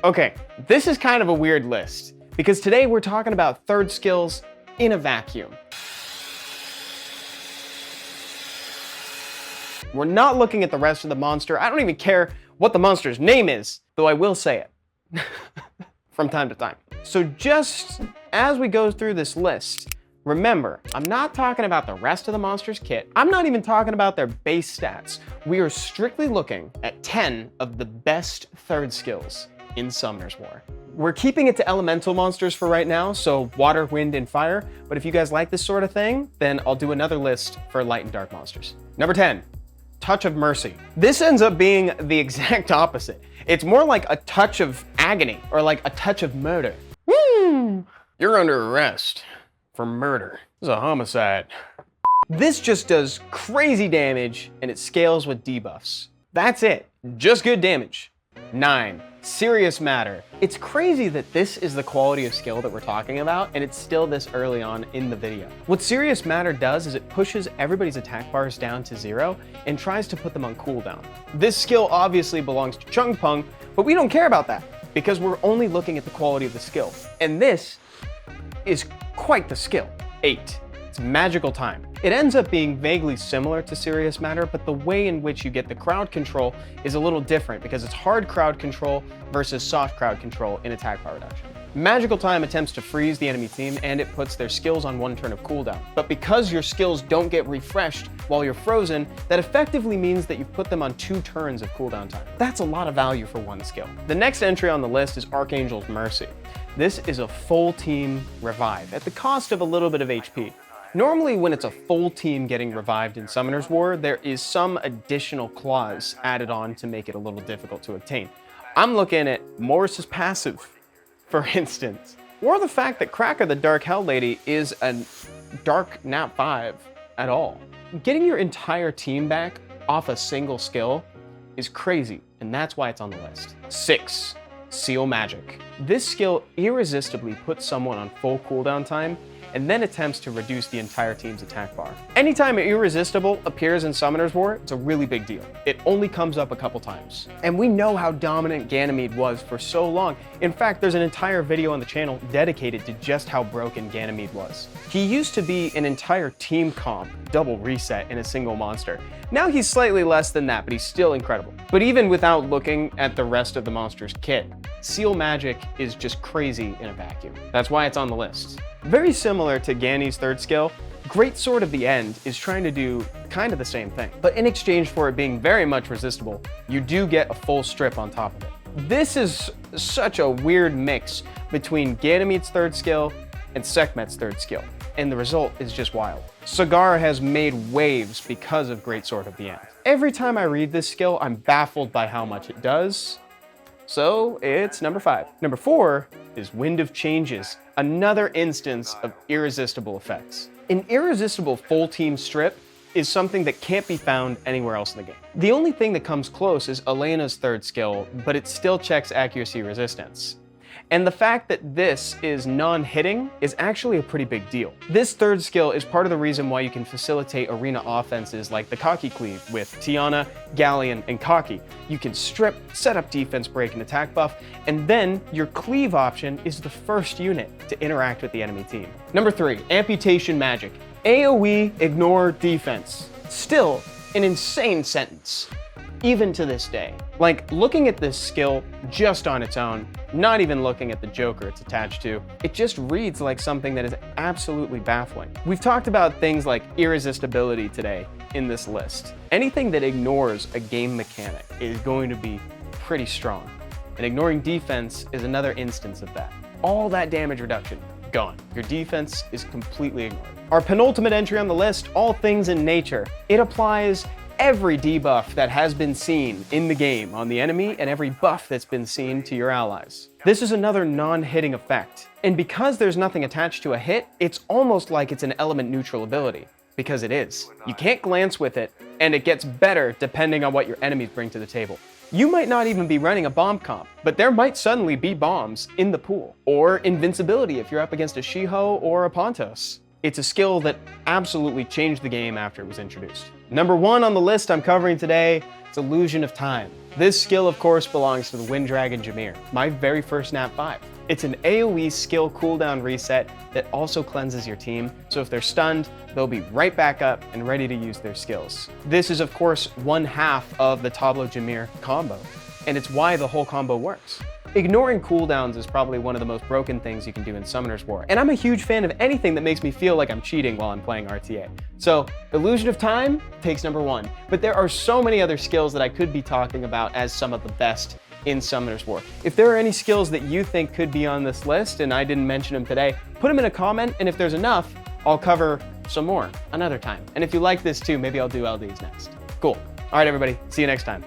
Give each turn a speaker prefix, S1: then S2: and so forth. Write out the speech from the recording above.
S1: Okay, this is kind of a weird list because today we're talking about third skills in a vacuum. We're not looking at the rest of the monster. I don't even care what the monster's name is, though I will say it from time to time. So just as we go through this list, remember, I'm not talking about the rest of the monster's kit. I'm not even talking about their base stats. We are strictly looking at 10 of the best third skills in Summoner's War. We're keeping it to elemental monsters for right now, so water, wind, and fire. But if you guys like this sort of thing, then I'll do another list for light and dark monsters. Number 10, Touch of Mercy. This ends up being the exact opposite. It's more like a touch of agony or like a touch of murder. You're under arrest for murder. This is a homicide. This just does crazy damage and it scales with debuffs. That's it, just good damage. 9, Serious Matter. It's crazy that this is the quality of skill that we're talking about and it's still this early on in the video. What Serious Matter does is it pushes everybody's attack bars down to 0 and tries to put them on cooldown. This skill obviously belongs to Chung Pung, but we don't care about that because we're only looking at the quality of the skill. And this is quite the skill. 8, it's Magical Time. It ends up being vaguely similar to Serious Matter, but the way in which you get the crowd control is a little different because it's hard crowd control versus soft crowd control in attack bar reduction. Magical Time attempts to freeze the enemy team and it puts their skills on 1 turn of cooldown. But because your skills don't get refreshed while you're frozen, that effectively means that you've put them on 2 turns of cooldown time. That's a lot of value for 1 skill. The next entry on the list is Archangel's Mercy. This is a full team revive at the cost of a little bit of HP. Normally when it's a full team getting revived in Summoner's War, there is some additional clause added on to make it a little difficult to obtain. I'm looking at Morris's passive, for instance, or the fact that Kraka the Dark Hell Lady is a Dark Nap 5 at all. Getting your entire team back off a single skill is crazy, and that's why it's on the list. 6, Seal Magic. This skill irresistibly puts someone on full cooldown time and then attempts to reduce the entire team's attack bar. Anytime Irresistible appears in Summoner's War, it's a really big deal. It only comes up a couple times. And we know how dominant Ganymede was for so long. In fact, there's an entire video on the channel dedicated to just how broken Ganymede was. He used to be an entire team comp, double reset in a single monster. Now he's slightly less than that, but he's still incredible. But even without looking at the rest of the monster's kit, Seal Magic is just crazy in a vacuum. That's why it's on the list. Very similar to Ganny's third skill, Great Sword of the End is trying to do kind of the same thing. But in exchange for it being very much resistible, you do get a full strip on top of it. This is such a weird mix between Ganymede's third skill and Sekhmet's third skill, and the result is just wild. Sagar has made waves because of Great Sword of the End. Every time I read this skill, I'm baffled by how much it does. So it's number 5. Number 4 is Wind of Changes, another instance of irresistible effects. An irresistible full team strip is something that can't be found anywhere else in the game. The only thing that comes close is Elena's third skill, but it still checks accuracy resistance. And the fact that this is non-hitting is actually a pretty big deal. This third skill is part of the reason why you can facilitate arena offenses like the Kaki Cleave with Tiana, Galleon, and Kaki. You can strip, set up defense break and attack buff, and then your cleave option is the first unit to interact with the enemy team. Number 3, Amputation Magic. AoE ignore defense. Still an insane sentence, even to this day. Like, looking at this skill just on its own, not even looking at the Joker it's attached to, it just reads like something that is absolutely baffling. We've talked about things like irresistibility today in this list. Anything that ignores a game mechanic is going to be pretty strong. And ignoring defense is another instance of that. All that damage reduction, gone. Your defense is completely ignored. Our penultimate entry on the list, All Things in Nature. It applies every debuff that has been seen in the game on the enemy and every buff that's been seen to your allies. This is another non-hitting effect. And because there's nothing attached to a hit, it's almost like it's an element neutral ability. Because it is. You can't glance with it, and it gets better depending on what your enemies bring to the table. You might not even be running a bomb comp, but there might suddenly be bombs in the pool. Or invincibility if you're up against a Shiho or a Pontos. It's a skill that absolutely changed the game after it was introduced. Number 1 on the list I'm covering today is Illusion of Time. This skill, of course, belongs to the Wind Dragon Jameer, my very first Nat 5. It's an AoE skill cooldown reset that also cleanses your team, so if they're stunned, they'll be right back up and ready to use their skills. This is, of course, one half of the Tableau Jameer combo, and it's why the whole combo works. Ignoring cooldowns is probably one of the most broken things you can do in Summoner's War, and I'm a huge fan of anything that makes me feel like I'm cheating while I'm playing RTA. So, Illusion of Time takes number 1, but there are so many other skills that I could be talking about as some of the best in Summoner's War. If there are any skills that you think could be on this list and I didn't mention them today, put them in a comment, and if there's enough, I'll cover some more another time. And if you like this too, maybe I'll do LDs next. Cool. All right, everybody, see you next time.